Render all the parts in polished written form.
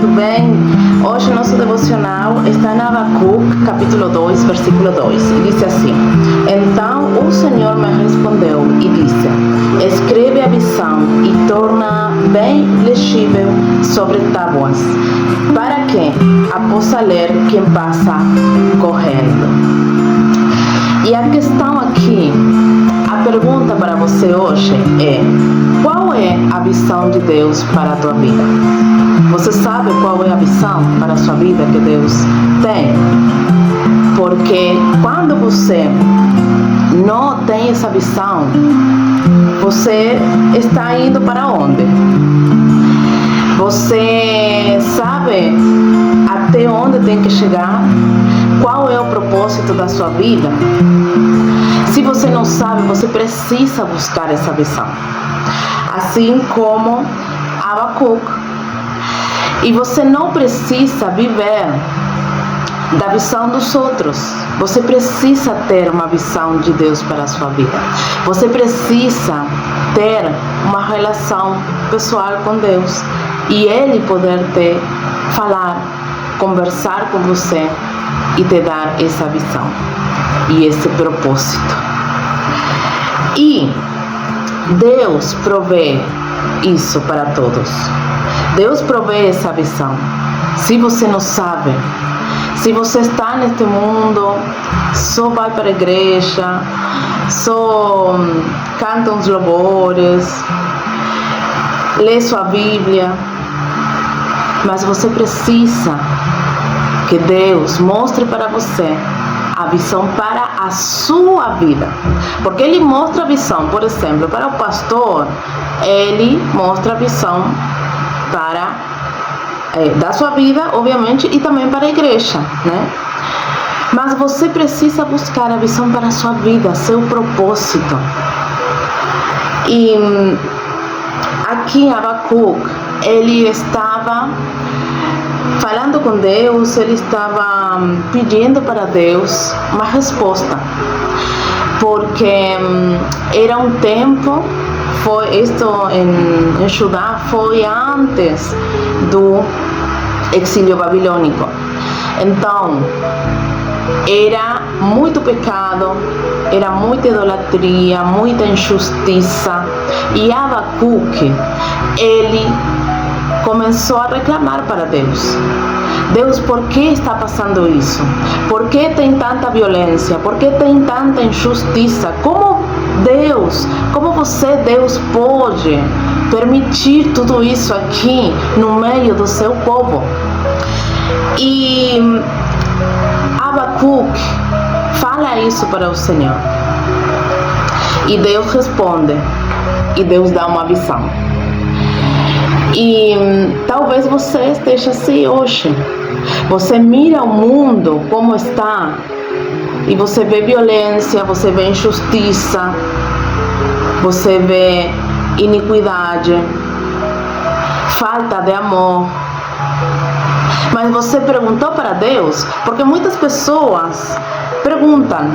tudo bem? Hoje nosso devocional está em Abacuque, capítulo 2, versículo 2, e diz assim: Então o Senhor me respondeu e disse: Escreve a visão e torna bem legível sobre tábuas, para que a possa ler quem passa correndo. E a questão aqui, a pergunta para você hoje é: qual é a visão de Deus para a tua vida? Você sabe qual é a visão para a sua vida que Deus tem? Porque quando você não tem essa visão, você está indo para onde? Você sabe até onde tem que chegar? Qual é o propósito da sua vida? Se você não sabe, você precisa buscar essa visão. Assim como Abacuque. E você não precisa viver da visão dos outros. Você precisa ter uma visão de Deus para a sua vida. Você precisa ter uma relação pessoal com Deus. E Ele poder te falar, conversar com você e te dar essa visão e esse propósito. E Deus provê isso para todos. Deus provê essa visão. Se você não sabe, se você está neste mundo, só vai para a igreja, só canta uns louvores, lê sua Bíblia, mas você precisa que Deus mostre para você a visão para a sua vida. Porque Ele mostra a visão, por exemplo, para o pastor, Ele mostra a visão da sua vida, obviamente, e também para a igreja, né? Mas você precisa buscar a visão para a sua vida, seu propósito. E aqui em Abacuque, ele estava falando com Deus, ele estava pedindo para Deus uma resposta, porque era um tempo, isto em Judá foi antes do exílio babilônico. Então, era muito pecado, era muita idolatria, muita injustiça. E Abacuque, ele começou a reclamar para Deus. Deus, por que está passando isso? Por que tem tanta violência? Por que tem tanta injustiça? Como você, Deus, pode permitir tudo isso aqui no meio do seu povo? E Abacuque fala isso para o Senhor. E Deus responde. E Deus dá uma visão. E talvez você esteja assim hoje. Você mira o mundo como está e você vê violência, você vê injustiça, você vê iniquidade, falta de amor. Mas você perguntou para Deus? Porque muitas pessoas perguntam: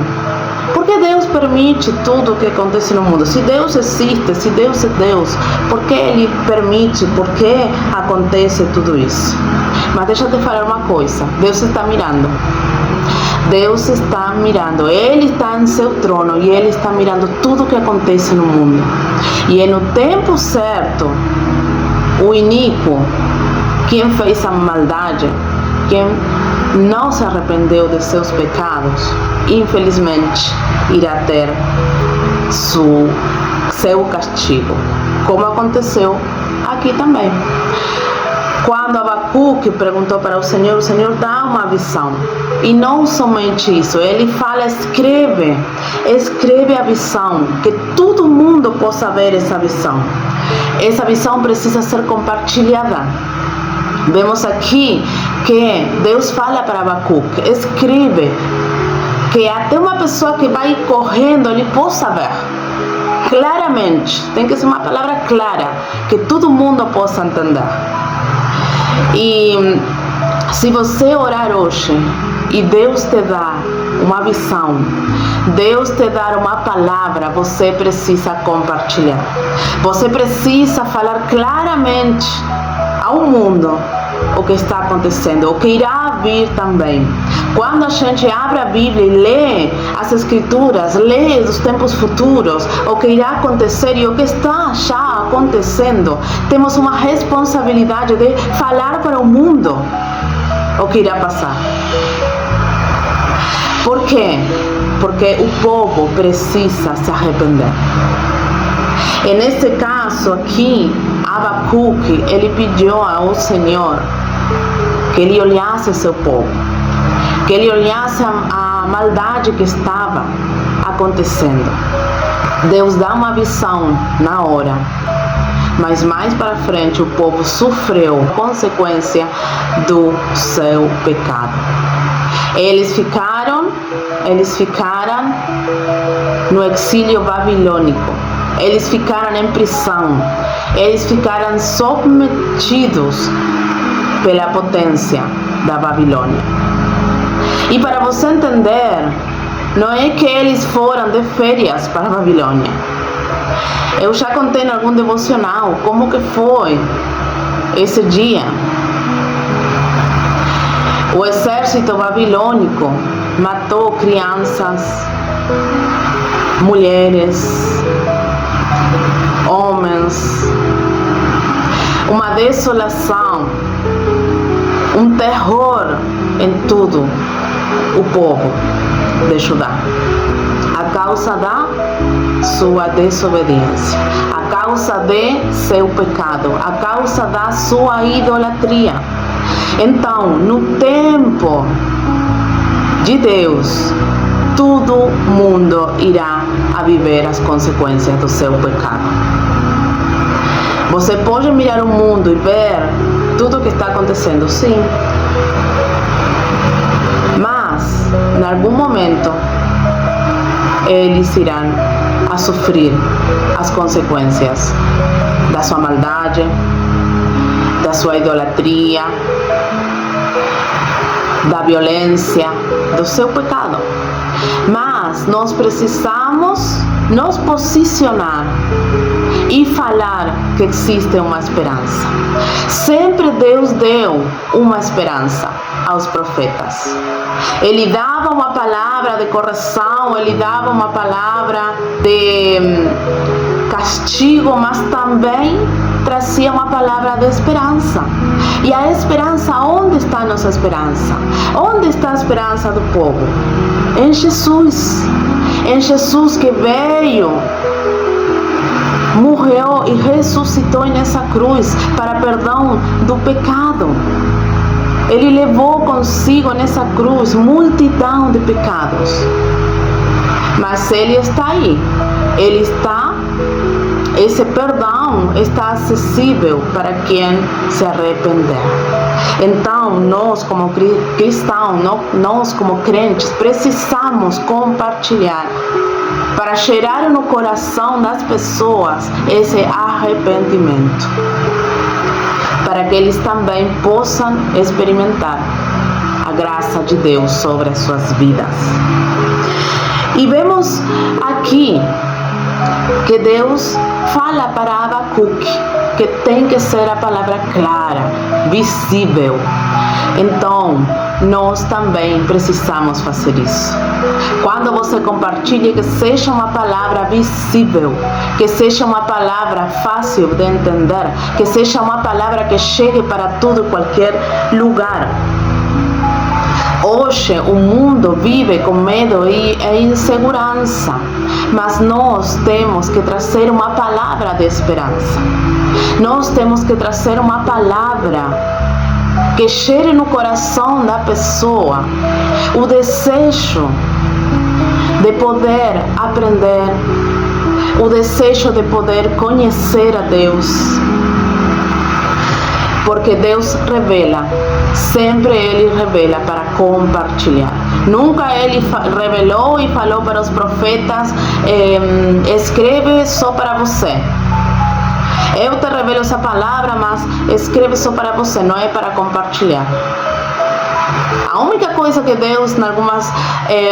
por que Deus permite tudo o que acontece no mundo? Se Deus existe, se Deus é Deus, por que Ele permite? Por que acontece tudo isso? Mas deixa eu te falar uma coisa: Deus está mirando. Deus está mirando. Ele está em seu trono e Ele está mirando tudo o que acontece no mundo. E é no tempo certo, o iníquo, quem fez a maldade, quem não se arrependeu de seus pecados, infelizmente irá ter seu castigo, como aconteceu aqui também. Quando Abacuque perguntou para o Senhor dá uma visão. E não somente isso, ele fala: escreve a visão, que todo mundo possa ver essa visão. Essa visão precisa ser compartilhada. Vemos aqui que Deus fala para Abacuque: escreve, que até uma pessoa que vai correndo, ele possa ver claramente. Tem que ser uma palavra clara, que todo mundo possa entender. E se você orar hoje e Deus te dá uma visão, Deus te dá uma palavra, você precisa compartilhar. Você precisa falar claramente ao mundo o que está acontecendo, o que irá vir também. Quando a gente abre a Bíblia e lê as Escrituras, lê os tempos futuros, o que irá acontecer e o que está já acontecendo, temos uma responsabilidade de falar para o mundo o que irá passar. Por quê? Porque o povo precisa se arrepender. E neste caso aqui, Abacuque, ele pediu ao Senhor que ele olhasse seu povo, que ele olhasse a maldade que estava acontecendo. Deus dá uma visão na hora, mas mais para frente o povo sofreu consequência do seu pecado. Eles ficaram no exílio babilônico. Eles ficaram em prisão. Eles ficaram submetidos pela potência da Babilônia. E para você entender, não é que eles foram de férias para a Babilônia. Eu já contei em algum devocional como que foi esse dia. O exército babilônico matou crianças, mulheres, homens, uma desolação, um terror em todo o povo de Judá, a causa da sua desobediência, a causa de seu pecado, a causa da sua idolatria. Então, no tempo de Deus, todo mundo irá a viver as consequências do seu pecado. Você pode mirar o mundo e ver tudo o que está acontecendo, sim. Mas, em algum momento, eles irão a sofrer as consequências da sua maldade, da sua idolatria, da violência, do seu pecado. Mas nós precisamos nos posicionar e falar que existe uma esperança. Sempre Deus deu uma esperança aos profetas. Ele dava uma palavra de correção, ele dava uma palavra de castigo, mas também trazia uma palavra de esperança. E a esperança, onde está a nossa esperança? Onde está a esperança do povo? Em Jesus. Em Jesus que veio, morreu e ressuscitou nessa cruz para perdão do pecado. Ele levou consigo nessa cruz multidão de pecados. Mas Ele está aí. Ele está, esse perdão está acessível para quem se arrepender. Então, nós como cristãos, nós como crentes, precisamos compartilhar para gerar no coração das pessoas esse arrependimento, para que eles também possam experimentar a graça de Deus sobre as suas vidas. E vemos aqui que Deus fala para Abacuque que tem que ser a palavra clara, visível. Então, nós também precisamos fazer isso. Quando você compartilha, que seja uma palavra visível, que seja uma palavra fácil de entender, que seja uma palavra que chegue para todo e qualquer lugar. Hoje o mundo vive com medo e insegurança, mas nós temos que trazer uma palavra de esperança. Nós temos que trazer uma palavra que cheire no coração da pessoa o desejo de poder aprender, o desejo de poder conhecer a Deus. Porque Deus revela, sempre Ele revela para compartilhar. Nunca Ele revelou e falou para os profetas, escreve só para você. Eu te revelo essa palavra, mas escreve só para você, não é para compartilhar. A única coisa que Deus, em algumas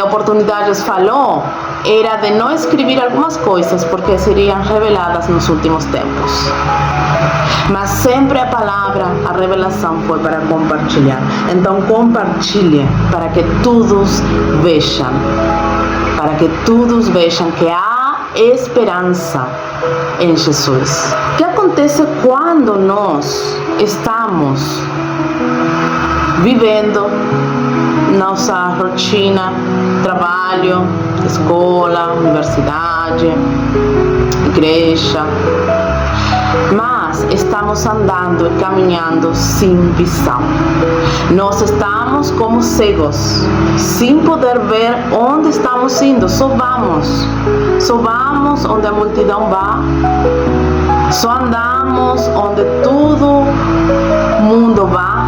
oportunidades, falou era de não escrever algumas coisas, porque seriam reveladas nos últimos tempos. Mas sempre a palavra, a revelação foi para compartilhar. Então compartilhe para que todos vejam. Para que todos vejam que há esperança em Jesus. O que acontece quando nós estamos vivendo nossa rotina, trabalho, escola, universidade, igreja, mas estamos andando e caminhando sem visão? Nós estamos como cegos, sem poder ver onde estamos indo. Só vamos onde a multidão vai, só andamos onde todo mundo vai,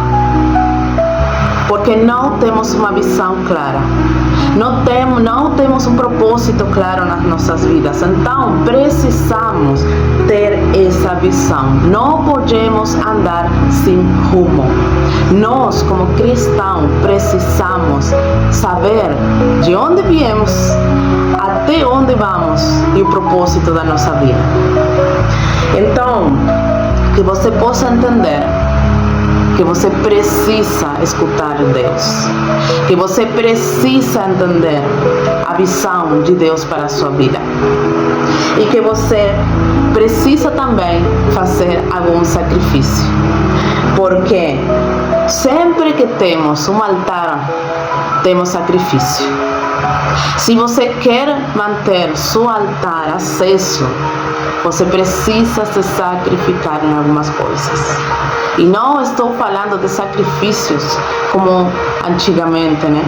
porque não temos uma visão clara. Não temos um propósito claro nas nossas vidas. Então precisamos ter essa visão. Não podemos andar sem rumo. Nós, como cristãos, precisamos saber de onde viemos, até onde vamos e o propósito da nossa vida. Então, que você possa entender que você precisa escutar Deus, que você precisa entender a visão de Deus para a sua vida, e que você precisa também fazer algum sacrifício, porque sempre que temos um altar, temos sacrifício. Se você quer manter seu altar aceso, você precisa se sacrificar em algumas coisas. E não estou falando de sacrifícios como antigamente, né?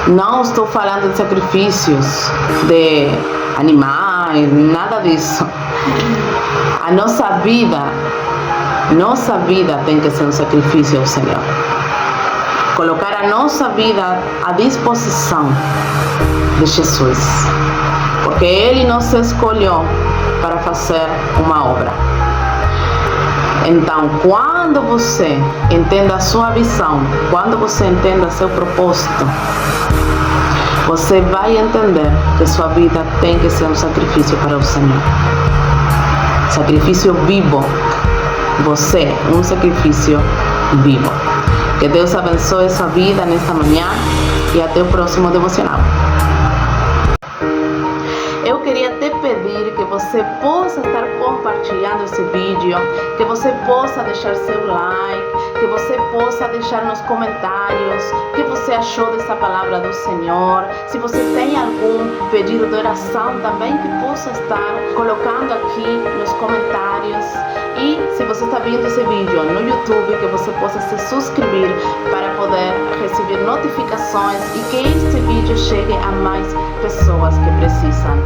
Não estou falando de sacrifícios de animais, nada disso. A nossa vida tem que ser um sacrifício ao Senhor. Colocar a nossa vida à disposição de Jesus, porque Ele nos escolheu para fazer uma obra. Então, quando você entenda a sua visão, quando você entenda seu propósito, você vai entender que sua vida tem que ser um sacrifício para o Senhor. Sacrifício vivo. Você, um sacrifício vivo. Que Deus abençoe sua vida nesta manhã e até o próximo devocional. Eu queria te pedir que você possa estar compartilhando esse vídeo, que você possa deixar seu like, que você possa deixar nos comentários o que você achou dessa palavra do Senhor. Se você tem algum pedido de oração também, que possa estar colocando aqui nos comentários. E se você está vendo esse vídeo no YouTube, que você possa se suscrever para poder receber notificações e que este vídeo chegue a mais pessoas que precisam